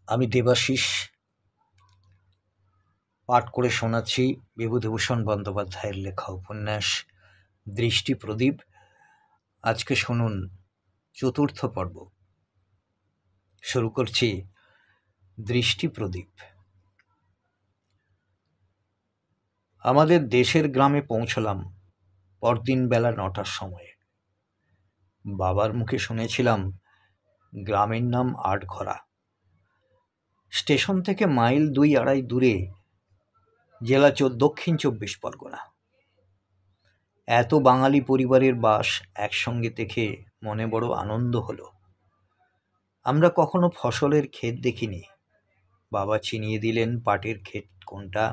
আমি দেবাশিস পাঠ করে শোনাচ্ছি বিভূতিভূষণ বন্দ্যোপাধ্যায়ের লেখা উপন্যাস দৃষ্টি প্রদীপ। আজকে শুনুন চতুর্থ পর্ব। শুরু করছি দৃষ্টি প্রদীপ। আমাদের দেশের গ্রামে পৌঁছলাম পরদিন বেলা 9টার সময়ে। বাবার মুখে শুনেছিলাম গ্রামের নাম আটঘরা। স্টেশন থেকে মাইল 2-2.5 দূরে, জেলা দক্ষিণ 24 পরগনা। এত বাঙালি পরিবারের বাস একসঙ্গে দেখে মনে বড় আনন্দ হলো। আমরা কখনো ফসলের ক্ষেত দেখিনি। বাবা চিনিয়ে দিলেন পাটের ক্ষেত কোনটা,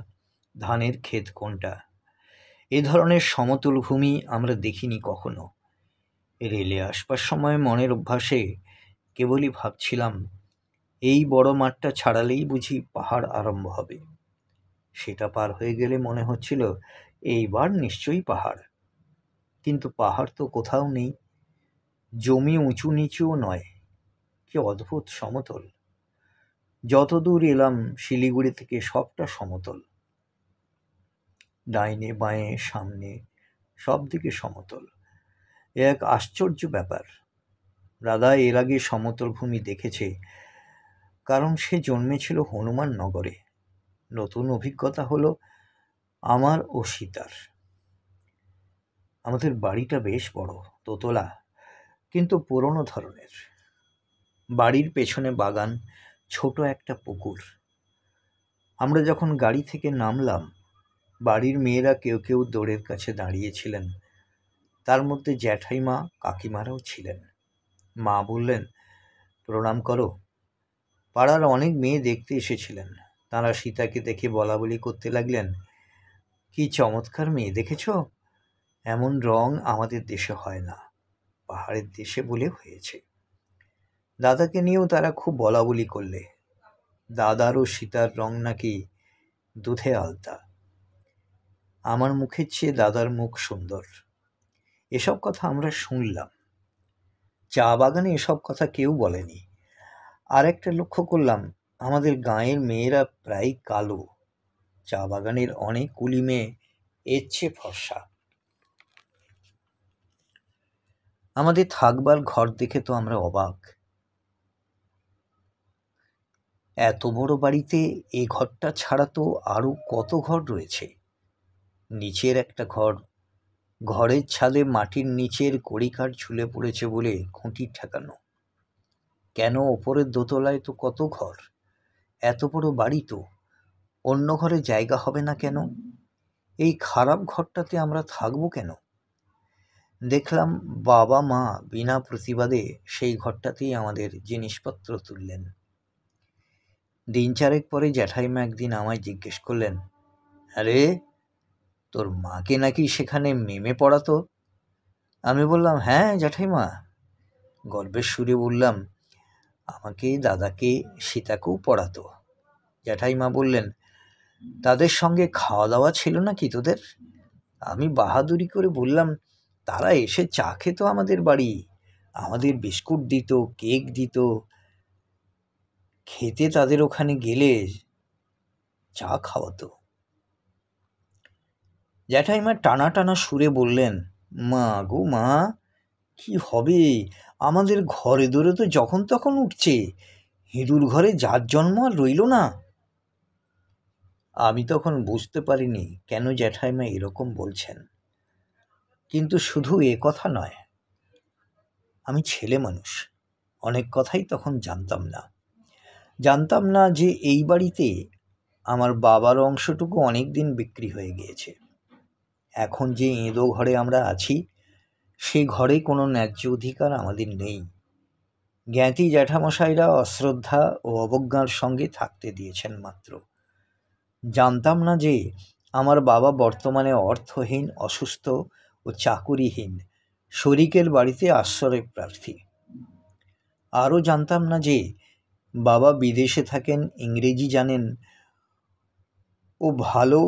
ধানের ক্ষেত কোনটা। এ ধরনের সমতল ভূমি আমরা দেখিনি কখনো। রেলে আসবার সময় মনের অভ্যাসে কেবলই ভাবছিলাম, এই বড় মাঠটা ছাড়ালেই বুঝি পাহাড় আরম্ভ হবে। সেটা পার হয়ে গেলে মনে হচ্ছিল এইবার নিশ্চয়ই পাহাড়। কিন্তু পাহাড় তো কোথাও নেই। জমি উঁচু নিচুও নয়, কি অদ্ভুত সমতল। যতদূর এলাম শিলিগুড়ি থেকে সবটা সমতল। ডাইনে বাঁয়ে সামনে সব দিকে সমতল। এক আশ্চর্য ব্যাপার। দাদা এর আগে সমতল ভূমি দেখেছে, কারণ সে জন্মেছিল হনুমাননগরে। নতুন অভিজ্ঞতা হলো আমার ও সীতার। আমাদের বাড়িটা বেশ বড়, দোতলা, কিন্তু পুরনো ধরনের। বাড়ির পেছনে বাগান, ছোট একটা পুকুর। আমরা যখন গাড়ি থেকে নামলাম, বাড়ির মেয়েরা কেউ কেউ দোরের কাছে দাঁড়িয়েছিলেন। তার মধ্যে জ্যাঠাইমা কাকিমারাও ছিলেন। মা বললেন, প্রণাম করো। পাড়ার অনেক মেয়ে দেখতে এসেছিলেন। তাঁরা সীতাকে দেখে বলা বলি করতে লাগলেন, কি চমৎকার মেয়ে দেখেছ, এমন রং আমাদের দেশে হয় না, পাহাড়ের দেশে বলে হয়েছে। দাদাকে নিয়েও তারা খুব বলা বলি করলে। দাদার ও সীতার রং নাকি দুধে আলতা। আমার মুখের চেয়ে দাদার মুখ সুন্দর। এসব কথা আমরা শুনলাম। চা বাগানে এসব কথা কেউ বলেনি। আর একটা লক্ষ্য করলাম, আমাদের গাঁয়ের মেয়েরা প্রায় কালো। চা বাগানের অনেক কুলি মেয়ে এর চেয়ে ফর্সা। আমাদের থাকবার ঘর দেখে তো আমরা অবাক। এত বড় বাড়িতে এ ঘরটা ছাড়া তো আরও কত ঘর রয়েছে। নিচের একটা ঘর, ঘরের ছাদে মাটির নিচের কড়িকাঠ ঝুলে পড়েছে বলে খুঁটি ঠেকানো। কেন ওপরের দোতলায় তো কত ঘর। এত বড় বাড়ি তো, অন্য ঘরে জায়গা হবে না কেন? এই খারাপ ঘরটাতে আমরা থাকবো কেন? দেখলাম বাবা মা বিনা প্রতিবাদে সেই ঘরটাতেই আমাদের জিনিসপত্র তুললেন। 3-4 পরে জ্যাঠাইমা একদিন আমায় জিজ্ঞেস করলেন, আরে তোর মাকে নাকি সেখানে মেমে পড়াতো? আমি বললাম, হ্যাঁ জ্যাঠাইমা। গর্বের সুরে বললাম, আমাকে, দাদাকে, সীতাকেও পড়াতো। জ্যাঠাইমা বললেন, তাদের সঙ্গে খাওয়া দাওয়া ছিল নাকি তোদের? আমি বাহাদুরি করে বললাম, তারা এসে চা খেত আমাদের বাড়ি, আমাদের বিস্কুট দিত, কেক দিত। খেতে তাদের ওখানে গেলে চা খাওয়াতো। জ্যাঠাইমা টানা টানা সুরে বললেন, মা গো মা, কি হবে, আমাদের ঘরে দোরে তো যখন তখন উঠছে, হিঁদুর ঘরে যার জন্ম আর রইল না। আমি তখন বুঝতে পারিনি কেন জ্যাঠাইমা এরকম বলছেন। কিন্তু শুধু এ কথা নয়, আমি ছেলে মানুষ, অনেক কথাই তখন জানতাম না যে এই বাড়িতে আমার বাবার অংশটুকু অনেক দিন বিক্রি হয়ে গিয়েছে। এখন যে এঁদো ঘরে আমরা আছি, সে ঘরে কোনো ন্যায্য অধিকার আমাদের নেই। জ্ঞাতি জ্যাঠামশাইরা অশ্রদ্ধা ও অবজ্ঞার সঙ্গে থাকতে দিয়েছেন মাত্র। জানতাম না যে আমার বাবা বর্তমানে অর্থহীন, অসুস্থ ও চাকুরিহীন শরিকের বাড়িতে আশ্রয় প্রার্থী। আরও জানতাম না যে বাবা বিদেশে থাকেন, ইংরেজি জানেন ও ভালো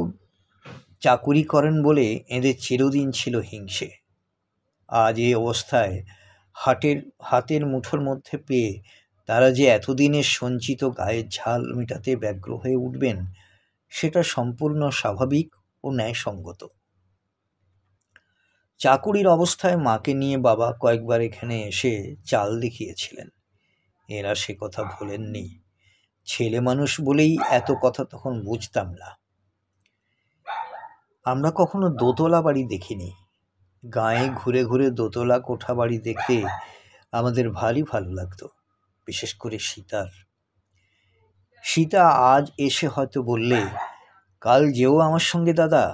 চাকুরি করেন বলে এদের চিরদিন ছিল হিংসে। আজ এই অবস্থায় হাতের মুঠোর মধ্যে পেয়ে তারা যে এতদিনের সঞ্চিত গায়ের ঝাল মেটাতে ব্যগ্র হয়ে উঠবেন, সেটা সম্পূর্ণ স্বাভাবিক ও ন্যায়সঙ্গত। চাকুরির অবস্থায় মাকে নিয়ে বাবা কয়েকবার এখানে এসে চাল দেখিয়েছিলেন। এরা সে কথা ভোলেননি। ছেলে মানুষ বলেই এত কথা তখন বুঝতাম না। আমরা কখনো দোতলা বাড়ি দেখিনি। গাঁয়ে ঘুরে ঘুরে দোতলা কোঠা বাড়ি দেখতে আমাদের ভারী ভালো লাগতো, বিশেষ করে সীতা আজ এসে হয়তো বললে, কাল যেও আমার সঙ্গে দাদা,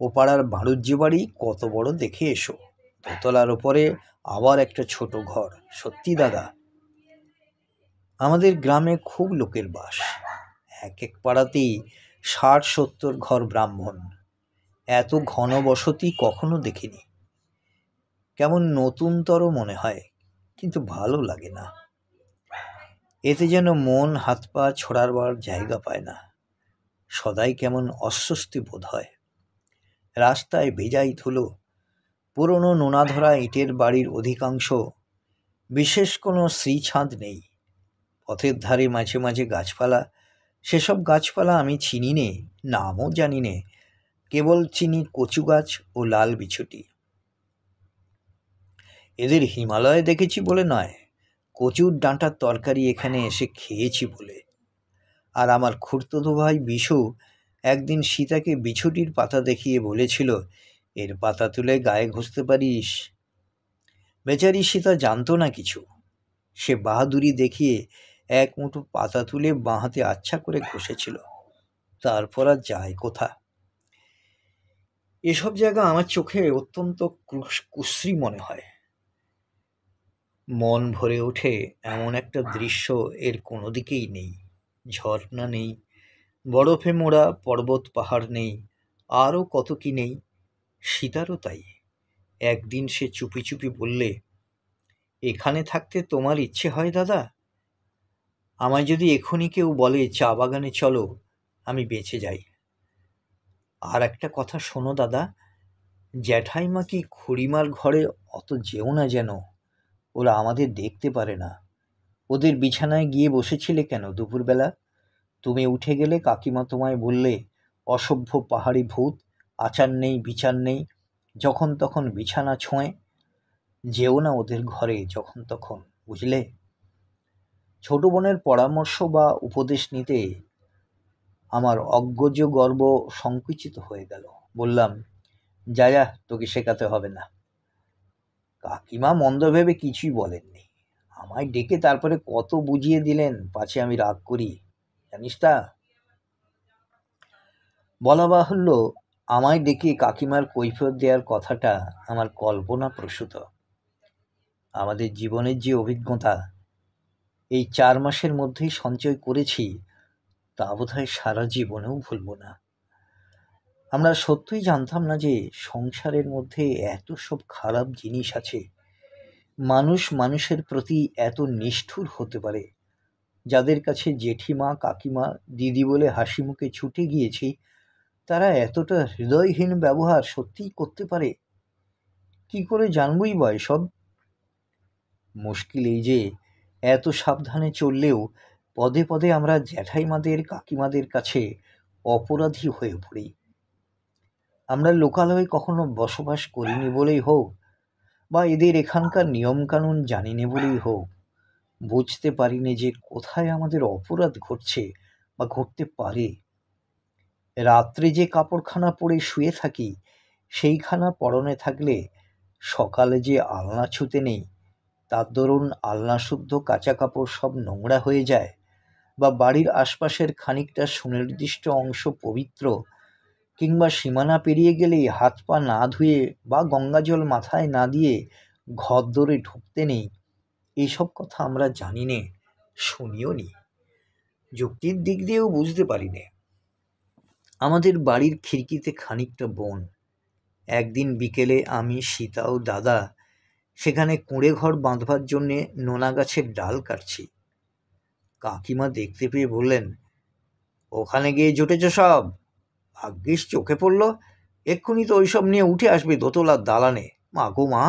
ও পাড়ার বাড়ুজ্য বাড়ি কত বড় দেখে এসো, দোতলার ওপরে আবার একটা ছোট ঘর। সত্যি দাদা, আমাদের গ্রামে খুব লোকের বাস। এক এক পাড়াতেই 60-70 ঘর ব্রাহ্মণ। এত ঘন বসতি কখনো দেখিনি। কেমন নতুনতর মনে হয়, কিন্তু ভালো লাগে না। এতে যেন মন হাত পা ছড়াবার জায়গা পায় না। সদাই কেমন অস্বস্তি বোধ হয়। রাস্তায় ভেজাই ধুলো, পুরনো নোনাধরা ইটের বাড়ির অধিকাংশ, বিশেষ কোনো শ্রীছাঁদ নেই। পথের ধারে মাঝে মাঝে গাছপালা, সেসব গাছপালা আমি চিনি নে, নামও জানি নে, কেবল চিনি কচু গাছ ও লাল বিছুটি। এদের হিমালয়ে দেখেছি বলে নয়, কচুর ডাঁটার তরকারি এখানে এসে খেয়েছি বলে। আর আমার খুড়তুতো ভাই বিশু একদিন সীতাকে বিছুটির পাতা দেখিয়ে বলেছিল, এর পাতা তুলে গায়ে ঘষতে পারিস। বেচারি সীতা জানতো না কিছু। সে বাহাদুরি দেখিয়ে এক মুঠো পাতা তুলে বাঁ হাতে আচ্ছা করে ঘষেছিল। তারপর আর যায় কোথা। এসব জায়গা আমার চোখে অত্যন্ত কুশ্রী মনে হয়। মন ভরে ওঠে এমন একটা দৃশ্য এর কোনো দিকেই নেই। ঝর্ণা নেই, বরফে মোড়া পর্বত পাহাড় নেই, আরও কত কি নেই। সীতারও তাই। একদিন সে চুপি চুপি বললে, এখানে থাকতে তোমার ইচ্ছে হয় দাদা? আমায় যদি এখনই কেউ বলে চা বাগানে চলো, আমি বেঁচে যাই। আর একটা কথা শোনো দাদা, জ্যাঠাইমা কি খুড়িমার ঘরে অত যেও না যেন, ওরা আমাদের দেখতে পারে না। ওদের বিছানায় গিয়ে বসেছিলে কেন দুপুরবেলা? তুমি উঠে গেলে কাকিমা তোমায় বললে, অসভ্য পাহাড়ি ভূত, আচার নেই বিচার নেই, যখন তখন বিছানা ছোঁয়। যেও না ওদের ঘরে যখন তখন, বুঝলে? ছোট বোনের পরামর্শ বা উপদেশ নিতে আমার অজ্ঞজ গর্ব সংকুচিত হয়ে গেল। বললাম, যা যা, তোকে শেখাতে হবে না। কাকিমা মন্দ ভেবে কিছুই বলেননি। আমায় ডেকে তারপরে কত বুঝিয়ে দিলেন, পাছে আমি রাগ করি, জানিস তা? বলা বাহুল্য, আমায় ডেকে কাকিমার কৈফিয়ত দেওয়ার কথাটা আমার কল্পনা প্রসূত। আমাদের জীবনের যে অভিজ্ঞতা এই 4 মাসের মধ্যেই সঞ্চয় করেছি, তা বোধহয় সারা জীবনেও ভুলব না। আমরা সত্যিই জানতাম না যে সংসারের মধ্যে এত সব খারাপ জিনিস আছে। মানুষ মানুষের প্রতি এত নিষ্ঠুর হতে পারে। যাদের কাছে জেঠিমা কাকিমা দিদি বলে হাসি মুখে ছুটে গিয়েছি, তারা এতটা হৃদয়হীন ব্যবহার সত্যিই করতে পারে। কি করে জানবই বা এসব? মুশকিল এই যে এত সাবধানে চললেও পদে পদে আমরা জ্যাঠাইমাদের কাকিমাদের কাছে অপরাধী হয়ে পড়ি। আমরা লোকালয়ে কখনো বসবাস করিনি বলেই হোক, বা এদের এখানকার নিয়মকানুন জানি নে বলেই হোক, বুঝতে পারিনি যে কোথায় আমাদের অপরাধ ঘটছে বা ঘটতে পারে। রাত্রে যে কাপড়খানা পরে শুয়ে থাকি, সেইখানা পরনে থাকলে সকালে যে আলনা ছুতে নেই, তার দরুন আলনা শুদ্ধ কাঁচা কাপড় সব নোংরা হয়ে যায়, বা বাড়ির আশপাশের খানিকটা সুনির্দিষ্ট অংশ পবিত্র, কিংবা সীমানা পেরিয়ে গেলেই হাত পা না ধুয়ে বা গঙ্গাজল মাথায় না দিয়ে ঘর দরে ঢুকতে নেই, এইসব কথা আমরা জানি নে, শুনিও নি, যুক্তির দিক দিয়েও বুঝতে পারি নে। আমাদের বাড়ির খিড়কিতে খানিকটা বন। একদিন বিকেলে আমি, সীতা ও দাদা সেখানে কুঁড়ে ঘর বাঁধবার জন্যে নোনা গাছের ডাল কাটছি। কাকিমা দেখতে পেয়ে বললেন, ওখানে গিয়ে জুটেছ সব? ভাগ্যিস চোখে পড়ল, এক্ষুনি তো ওইসব নিয়ে উঠে আসবে দোতলার দালানে। মা গো মা,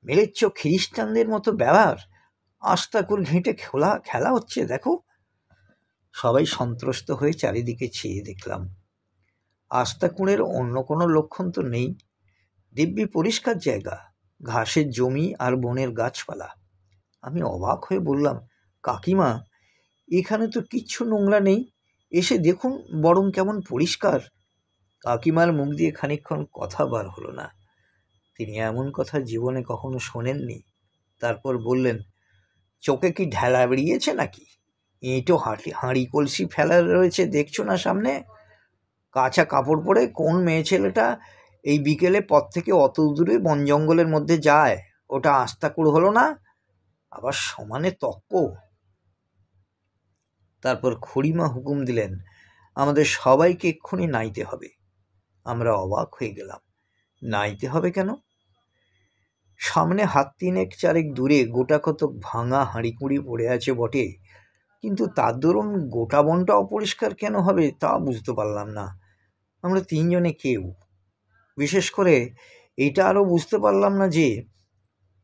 মেলেচ্ছ খ্রিস্টানদের মতো ব্যবহার। আস্তাকুর ঘেঁটে খেলা হচ্ছে দেখো। সবাই সন্ত্রস্ত হয়ে চারিদিকে চেয়ে দেখলাম। আস্তাকুঁড়ের অন্য কোনো লক্ষণ তো নেই। দিব্যি পরিষ্কার জায়গা, ঘাসের জমি আর বনের গাছপালা। আমি অবাক হয়ে বললাম, কাকিমা, এখানে তো কিচ্ছু নোংরা নেই, এসে দেখুন বরং কেমন পরিষ্কার। কাকিমার মুখ দিয়ে খানিকক্ষণ কথা বার হলো না। তিনি এমন কথা জীবনে কখনো শোনেননি। তারপর বললেন, চোখে কি ঢেলা বেরিয়েছে নাকি? এঁটো হাঁড়ি কলসি ফেলা রয়েছে দেখছো না সামনে? কাঁচা কাপড় পরে কোন মেয়ে ছেলেটা এই বিকেলে পথ থেকে অত দূরে বন জঙ্গলের মধ্যে যায়? ওটা আস্তাকুড় হলো না? আবার সমানে তক্ক। তারপর খুড়িমা হুকুম দিলেন, আমাদের সবাইকে এক্ষুনি নাইতে হবে। আমরা অবাক হয়ে গেলাম। নাইতে হবে কেন? সামনে হাত তিনেক চারেক দূরে গোটা কতক ভাঙা হাঁড়িকুড়ি পড়ে আছে বটে, কিন্তু তার দরুন গোটা বনটা অপরিষ্কার কেন হবে তা বুঝতে পারলাম না। আমরা তিনজনে কেউ, বিশেষ করে এটা আরও বুঝতে পারলাম না যে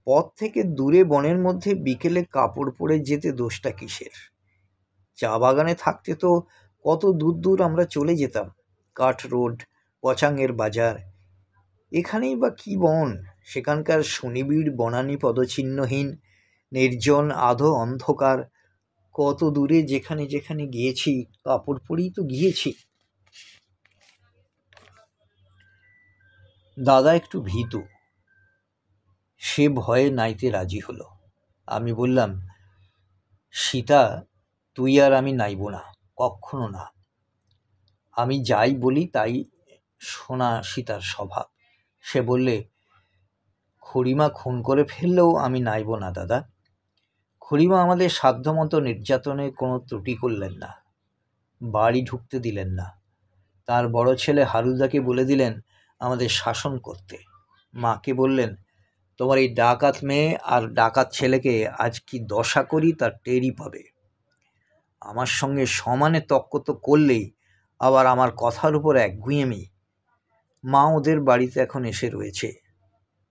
পথ থেকে দূরে বনের মধ্যে বিকেলে কাপড় পরে যেতে দোষটা কিসের? চা বাগানে থাকতে তো কত দূর দূর আমরা চলে যেতাম, কাঠ রোড, পচাঙের বাজার। এখানেই বা কি বন? সেখানকার সুনিবিড় বনানী পদচিহ্নহীন নির্জন আধো অন্ধকার। কত দূরে যেখানে যেখানে গিয়েছি কাপড় পরেই তো গিয়েছি। দাদা একটু ভীতু, সে ভয়ে নাইতে রাজি হলো। আমি বললাম, সীতা, তুই আর আমি নাইব না, কখনো না। আমি যাই বলি তাই শোনা সীতার স্বভাব। সে বললে, খুড়িমা খুন করে ফেললেও আমি নাইব না দাদা। খুড়িমা আমাদের সাধ্যমতো নির্যাতনে কোনো ত্রুটি করলেন না, বাড়ি ঢুকতে দিলেন না। তার বড় ছেলে হারুদাকে বলে দিলেন আমাদের শাসন করতে। মাকে বললেন, তোমার এই ডাকাত মেয়ে আর ডাকাত ছেলেকে আজ কি দশা করি তার টেরই পাবে। আমার সঙ্গে সমানে তক্ক তো করলেই আবার আমার কথার উপর একগুঁয়েমি। মা ওদের বাড়িতে এখন এসে রয়েছে,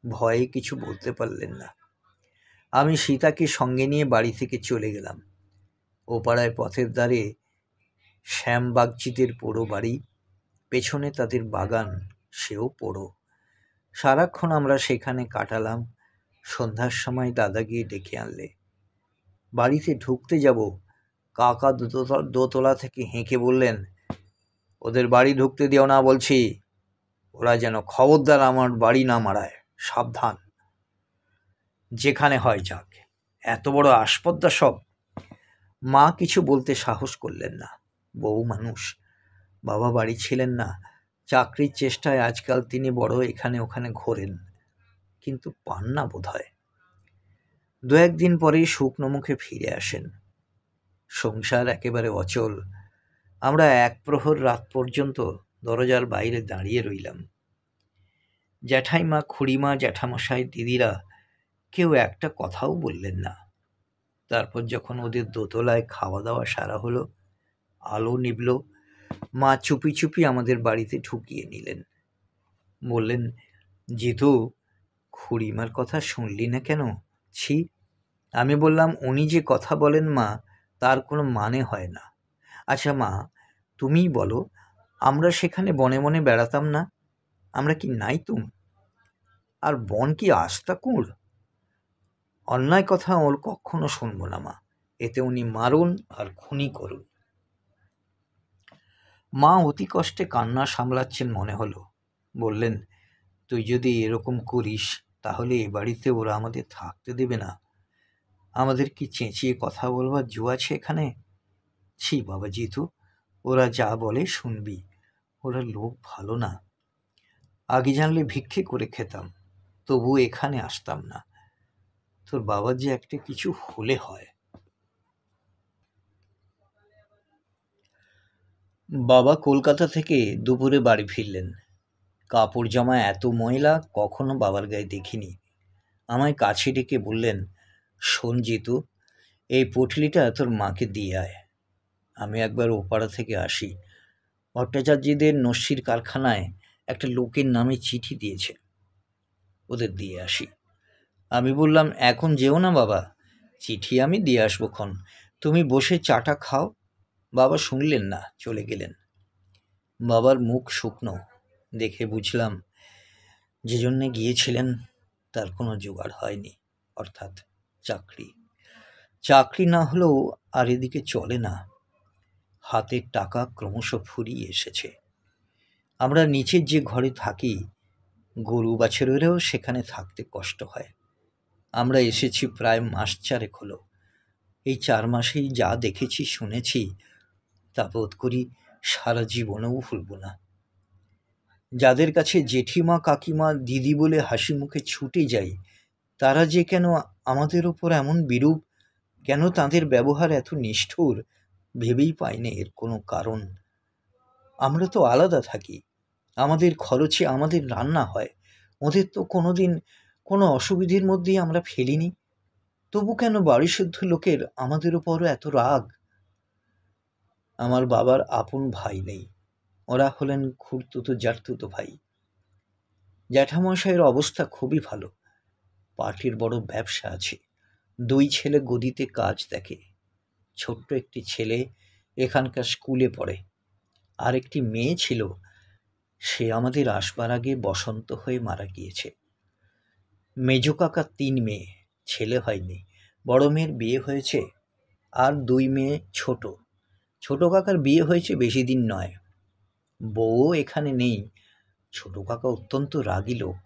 ভয়ে কিছু বলতে পারলেন না। আমি সীতাকে সঙ্গে নিয়ে বাড়ি থেকে চলে গেলাম। ও পাড়ায় পথের ধারে শ্যামবাগচিদের পোড়ো বাড়ি, পেছনে তাদের বাগান, সেও পোড়ো। সারাক্ষণ আমরা সেখানে কাটালাম। সন্ধ্যার সময় দাদা গিয়ে ডেকে আনলে। বাড়িতে ঢুকতে যাব, কাকা দোতলা থেকে হেঁকে বললেন, ওদের বাড়ি ঢুকতে দিও না বলছি, ওরা যেন খবরদার আমার বাড়ি না মারায়, সাবধান। যেখানে হয় যাক, এত বড় আসপদ্দা সব। মা কিছু বলতে সাহস করলেন না, বউ মানুষ। বাবা বাড়ি ছিলেন না, চাকরির চেষ্টায় আজকাল তিনি বড় এখানে ওখানে ঘোরেন, কিন্তু পান না বোধ হয়। দু একদিন পরেই শুকনো মুখে ফিরে আসেন। সংসার একেবারে অচল। আমরা এক প্রহর রাত পর্যন্ত দরজার বাইরে দাঁড়িয়ে রইলাম। জ্যাঠাইমা, খুড়িমা, জ্যাঠামশাই, দিদিরা কেউ একটা কথাও বললেন না। তারপর যখন ওদের দোতলায় খাওয়া দাওয়া সারা হলো, আলো নিভল, মা চুপি চুপি আমাদের বাড়িতে ঢুকিয়ে নিলেন। বললেন, জিতু, খুড়িমার কথা শুনলি না কেন? ছি। আমি বললাম, উনি যে কথা বলেন মা, তার কোনো মানে হয় না। আচ্ছা মা, তুমিই বলো, আমরা সেখানে বনে বনে বেড়াতাম না? আমরা কি নাইতুম? আর বন কি আস্তাকুঁড়? অন্যায় কথা ওর কখনো শুনবো না মা, এতে উনি মারুন আর খুনি করুন। মা অতি কষ্টে কান্না সামলাচ্ছেন মনে হলো। বললেন, তুই যদি এরকম করিস তাহলে এ বাড়িতে ওরা আমাদের থাকতে দেবে না। আমাদের কি চেঁচিয়ে কথা বলবার জো আছে এখানে? ছি বাবা জিতু, ওরা যা বলে শুনবি। ওরা লোক ভালো না। আগে জানলে ভিক্ষে করে খেতাম, তবু এখানে আসতাম না। তোর বাবার যে একটা কিছু হলে হয়। বাবা কলকাতা থেকে দুপুরে বাড়ি ফিরলেন। কাপড় জামা এত ময়লা কখনো বাবার গায়ে দেখিনি। আমায় কাছে ডেকে বললেন, শোন জিতু, এই পুঁটলিটা তোর মাকে দিয়ে আয়। আমি একবার ওপাড়া থেকে আসি। ভট্টাচার্যদের নস্যির কারখানায় একটা লোকের নামে চিঠি দিয়েছে, ওদের দিয়ে আসি। আমি বললাম, এখন যেও না বাবা, চিঠি আমি দিয়ে আসবো ক্ষণ, তুমি বসে চাটা খাও। বাবা শুনলেন না, চলে গেলেন। বাবার মুখ শুকনো দেখে বুঝলাম যে জন্যে গিয়েছিলেন তার কোনো জোগাড় হয়নি, অর্থাৎ চাকরি। চাকরি না হলেও আর এদিকে চলে না। হাতের টাকা ক্রমশ ফুরিয়ে এসেছে। আমরা নিচের যে ঘরে থাকি, গরু বাছুরেরও সেখানে থাকতে কষ্ট হয়। আমরা এসেছি প্রায় মাস 4 হলো। এই 4 মাসেই যা দেখেছি শুনেছি তা বোধ করি সারা জীবনেও ভুলব না। যাদের কাছে জেঠিমা কাকিমা দিদি বলে হাসি মুখে ছুটে যাই, তারা যে কেন আমাদের ওপর এমন বিরূপ, কেন তাদের ব্যবহার এত নিষ্ঠুর, ভেবেই পাই না এর কোনো কারণ। আমরা তো আলাদা থাকি, আমাদের খরচে আমাদের রান্না হয়, ওদের তো কোনোদিন কোনো অসুবিধের মধ্যেই আমরা ফেলিনি। তবু কেন বাড়িসুদ্ধ লোকের আমাদের উপরও এত রাগ? আমার বাবার আপন ভাই নেই, ওরা হলেন খুড়তুতো জ্যাঠতুতো ভাই। জ্যাঠামশাইয়ের অবস্থা খুবই ভালো, পার্টির বড় ব্যবসা আছে, 2 ছেলে গদিতে কাজ দেখে। ছোট্ট একটি ছেলে এখানকার স্কুলে পড়ে, আর একটি মেয়ে ছিল, সে আমাদের আসবার আগে বসন্ত হয়ে মারা গিয়েছে। মেজো কাকার 3 মেয়ে, ছেলে হয়নি। বড় মেয়ের বিয়ে হয়েছে, আর 2 মেয়ে ছোট। ছোট কাকার বিয়ে হয়েছে বেশি দিন নয়, বউও এখানে নেই। ছোট কাকা অত্যন্ত রাগী লোক,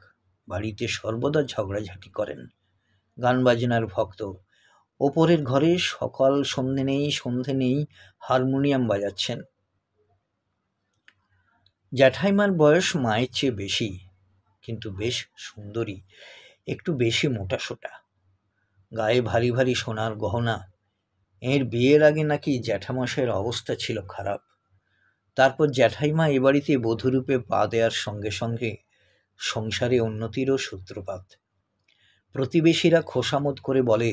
বাড়িতে সর্বদা ঝগড়াঝাটি করেন। গান বাজনার ভক্ত, ওপরের ঘরে সকাল সন্ধে নেই হারমোনিয়াম বাজাচ্ছেন। জ্যাঠাইমার বয়স মায়ের চেয়ে বেশি, কিন্তু বেশ সুন্দরী, একটু বেশি মোটাসোটা, গায়ে ভারী ভারী সোনার গহনা। এর বিয়ের আগে নাকি জ্যাঠামশাইয়ের অবস্থা ছিল খারাপ। তারপর জ্যাঠাইমা এ বাড়িতে বধূরূপে পা দেওয়ার সঙ্গে সঙ্গে সংসারে উন্নতিরও সূত্রপাত। প্রতিবেশীরা খোসামত করে বলে,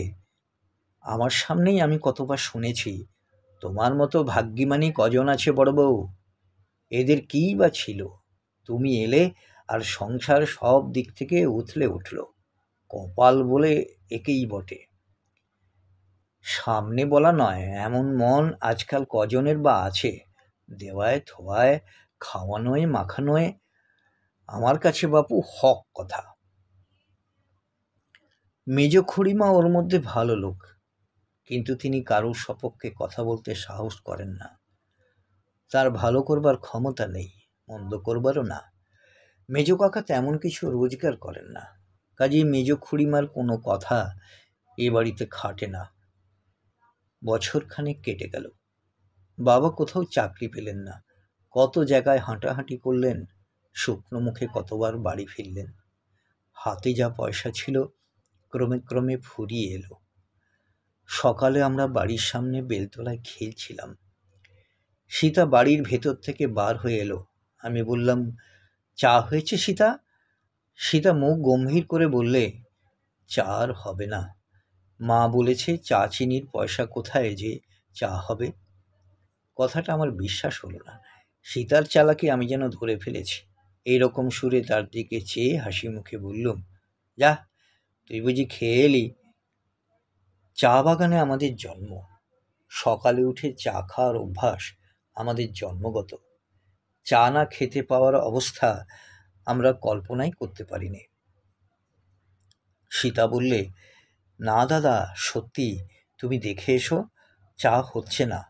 আমার সামনেই আমি কতবার শুনেছি, তোমার মতো ভাগ্যিমানী কজন আছে বড় বউ, এদের কীই বা ছিল, তুমি এলে আর সংসার সব দিক থেকে উথলে উঠল, কপাল বলে একেই বটে। সামনে বলা নয়, এমন মন আজকাল কজনের বা আছে, দেওয়ায় থোয়ায় খাওয়ানোয় মাখানোয় আমার কাছে বাপু হক কথা। মেজ খুড়িমা ওর মধ্যে ভালো লোক, কিন্তু তিনি কারোর সপক্ষে কথা বলতে সাহস করেন না। তার ভালো করবার ক্ষমতা নেই, মন্দ করবারও না। মেজ কাকা তেমন কিছু রোজগার করেন না, কাজেই মেজ খুড়িমার কোনো কথা এ বাড়িতে খাটে না। বছরখানেক কেটে গেল, বাবা কোথাও চাকরি পেলেন না, কত জায়গায় হাঁটাহাঁটি করলেন, শুকনো মুখে কতবার বাড়ি ফিরলেন। হাতে যা পয়সা ছিল ক্রমে ক্রমে ফুরিয়ে এলো। সকালে আমরা বাড়ির সামনে বেলতলায় খেলছিলাম, সীতা বাড়ির ভেতর থেকে বার হয়ে এলো। আমি বললাম, চা হয়েছে সীতা? সীতা মুখ গম্ভীর করে বললে, চা আর হবে না, মা বলেছে চা চিনির পয়সা কোথায় যে চা হবে। কথাটা আমার বিশ্বাস হলো না। সীতার চালাকি আমি যেন ধরে ফেলেছি। এইরকম সুরে তার দিকে চেয়ে হাসি মুখে বললুম, যা, তুই বুঝি খেয়ে এলি? চা বাগানে আমাদের জন্ম, সকালে উঠে চা খাওয়ার অভ্যাস আমাদের জন্মগত। চা না খেতে পাওয়ার অবস্থা আমরা কল্পনাই করতে পারিনি। সীতা বললে, না দাদা, সত্যি, তুমি দেখে এসো, চা হচ্ছে না।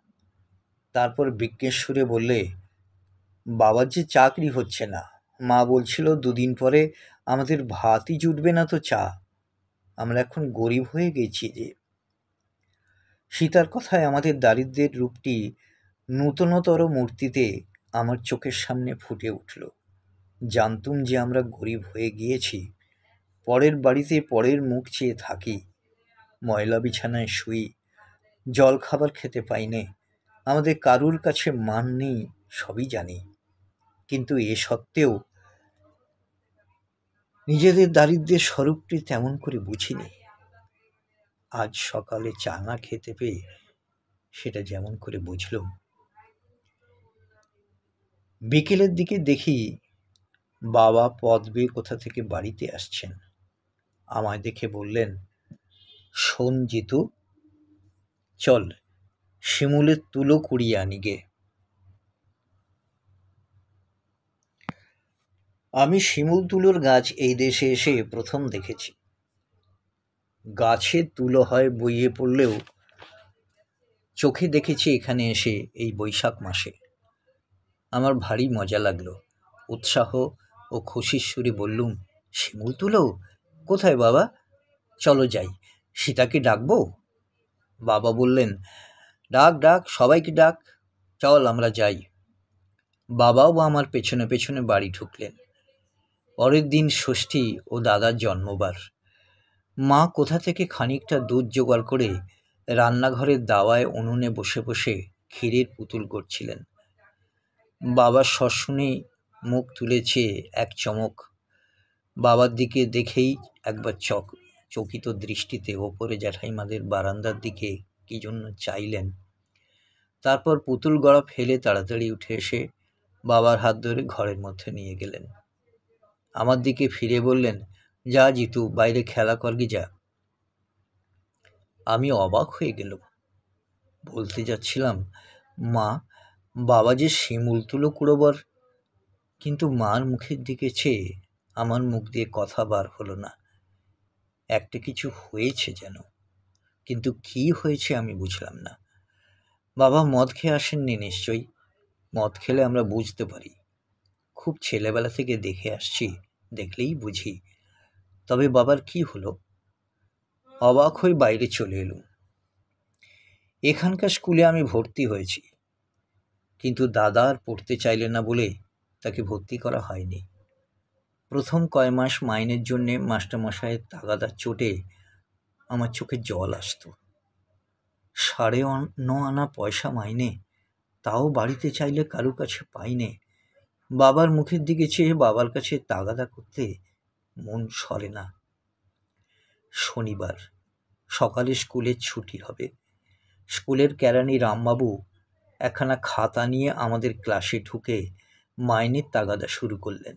তারপর বিজ্ঞের সুরে বললে, বাবার যে চাকরি হচ্ছে না, মা বলছিল 2 দিন পরে আমাদের ভাতই জুটবে না তো চা, আমরা এখন গরিব হয়ে গেছি যে। সীতার কথায় আমাদের দারিদ্র্যের রূপটি নূতনতর মূর্তিতে আমার চোখের সামনে ফুটে উঠল। জানতুম যে আমরা গরিব হয়ে গিয়েছি, পরের বাড়িতে পরের মুখ চেয়ে থাকি, ময়লা বিছানায় শুই, জল খাবার খেতে পাই নে, আমাদের কারুর কাছে মান নেই, সবই জানি, কিন্তু এ সত্ত্বেও নিজেদের দারিদ্র্যের স্বরূপটি তেমন করে বুঝিনি। আজ সকালে চা না খেতে পেয়ে সেটা যেমন করে বুঝলুম। বিকেলের দিকে দেখি বাবা পথ বেয়ে কোথা থেকে বাড়িতে আসছেন। আমায় দেখে বললেন, শোন জিতু, চল শিমুলের তুলো কুড়িয়ে আনি গে। আমি শিমুল তুলোর গাছ এই দেশে এসে প্রথম দেখেছি। গাছে তুলো হয় বইয়ে পড়লেও চোখে দেখেছি এখানে এসে এই বৈশাখ মাসে। আমার ভারী মজা লাগলো। উৎসাহ ও খুশির সুরে বললুম, শিমুল তুলো কোথায় বাবা? চলো যাই। সীতাকে ডাকবো? বাবা বললেন, ডাক ডাক, সবাইকে ডাক, চল আমরা যাই। বাবাও আমার পেছনে পেছনে বাড়ি ঢুকলেন। পরের দিন ষষ্ঠী ও দাদার জন্মবার। মা কোথা থেকে খানিকটা দুধ জোগাড় করে রান্নাঘরের দাওয়ায় উনুনে বসে বসে ক্ষীরের পুতুল করছিলেন। বাবার শুনে মুখ তুলেছে এক চমক। বাবার দিকে দেখেই একবার চকিত দৃষ্টিতে ওপরে জ্যাঠাইমাদের বারান্দার দিকে কি জন্য চাইলেন। তারপর পুতুল গড়া ফেলে তাড়াতাড়ি উঠে এসে বাবার হাত ধরে ঘরের মধ্যে নিয়ে গেলেন। আমার দিকে ফিরে বললেন, যা জিতু, বাইরে খেলা করবি যা। আমি অবাক হয়ে গেলাম। বলতে যাচ্ছিলাম, মা, বাবা যে শিমুল তুলো কুড়োবার, কিন্তু মার মুখের দিকে চেয়ে আমার মুখ দিয়ে কথা বার হলো না। একটা কিছু হয়েছে যেন, কিন্তু কি হয়েছে আমি বুঝলাম না। বাবা মদ খেয়ে আসেননি নিশ্চয়ই। মদ খেলে আমরা বুঝতে পারি। খুব ছেলেবেলা থেকে দেখে আসছি, দেখলেই বুঝি। তবে বাবার কি হলো? অবাক হয়ে বাইরে চলে এলুম। এখানকার স্কুলে আমি ভর্তি হয়েছি, কিন্তু দাদা আর পড়তে চাইলেন না বলে তাকে ভর্তি করা হয়নি। প্রথম কয় মাস মাইনের জন্যে মাস্টারমশাইয়ের তাগাদার চোটে আমার চোখে জল আসতো। 9.5 আনা পয়সা মাইনে, তাও বাড়িতে চাইলে কারো কাছে পাইনে। বাবার মুখের দিকে চেয়ে বাবার কাছে তাগাদা করতে মন সরে না। শনিবার সকালে স্কুলের ছুটি হবে। স্কুলের কেরানি রামবাবু একখানা খাতা নিয়ে আমাদের ক্লাসে ঢুকে মাইনের তাগাদা শুরু করলেন।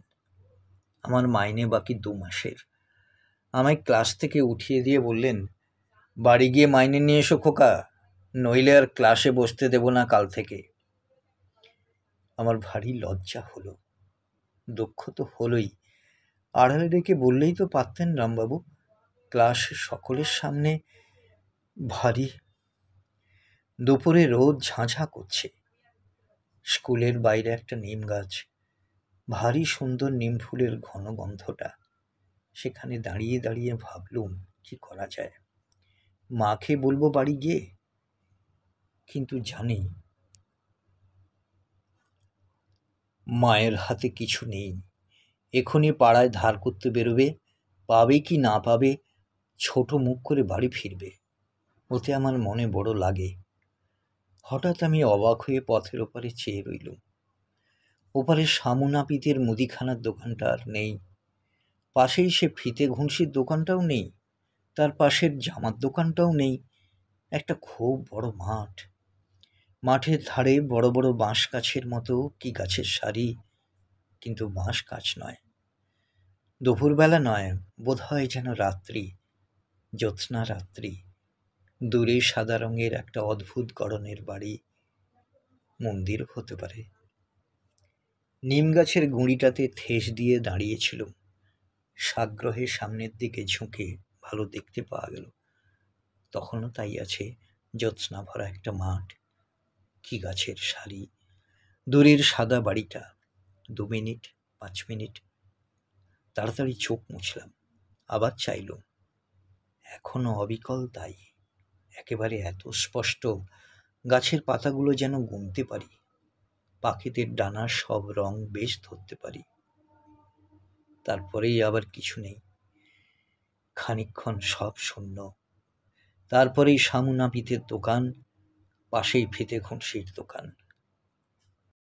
আমার মাইনে বাকি 2 মাসের। আমায় ক্লাস থেকে উঠিয়ে দিয়ে বললেন, বাড়ি গিয়ে মাইনে নিয়ে এসো খোকা, নইলে আর ক্লাসে বসতে দেব না কাল থেকে। আমার ভারী লজ্জা হলো। দুঃখ তো হলোই। আড়ালে ডেকে বললেই তো পারতেন রামবাবু, ক্লাস সকলের সামনে। ভারী। দুপুরে রোদ ঝাঁঝা করছে। স্কুলের বাইরে একটা নিম গাছ, ভারী সুন্দর নিম ফুলের ঘন গন্ধটা। সেখানে দাঁড়িয়ে দাঁড়িয়ে ভাবলুম কি করা যায়। মাকে বলবো বাড়ি গিয়ে, কিন্তু জানি মায়ের হাতে কিছু নেই। এখনই পাড়ায় ধার করতে বেরোবে, পাবে কি না পাবে, ছোট মুখ করে বাড়ি ফিরবে। ওতে আমার মনে বড় লাগে। হঠাৎ আমি অবাক হয়ে পথের ওপারে চেয়ে রইলুম। ওপারে সামুনাপিতের মুদিখানার দোকানটা আর নেই। পাশেই সে ফিতে ঘুণসির দোকানটাও নেই। তার পাশের জামার দোকানটাও নেই। একটা খুব বড় মাঠ। মাঠের ধারে বড় বড় বাঁশ গাছের মতো কি গাছের সারি, কিন্তু বাঁশ গাছ নয়। দুপুরবেলা নয়, বোধ হয় যেন রাত্রি, জ্যোৎস্না রাত্রি। দূরে সাদা রঙের একটা অদ্ভুত গড়নের বাড়ি, মন্দির হতে পারে। নিম গাছের গুঁড়িটাতে ঠেস দিয়ে দাঁড়িয়েছিলুম। সাগ্রহে সামনের দিকে ঝুঁকে ভালো দেখতে পাওয়া গেল। তখনও তাই আছে, জ্যোৎস্না ভরা একটা মাঠ, কি গাছের সারি, দূরের সাদা বাড়িটা। 2 মিনিট, 5 মিনিট, তাড়াতাড়ি চোখ মুছলাম। আবার চাইলুম। এখনো অবিকল তাই, একেবারে এত স্পষ্ট, গাছের পাতাগুলো যেন গুনতে পারি, পাখিদের ডানার সব রং বেশ ধরতে পারি। তারপরেই আবার কিছু নেই। খানিকক্ষণ সব শূন্য। তারপরেই সামুনাপিতের দোকান, পাশেই ফিতে ঘুণসির দোকান।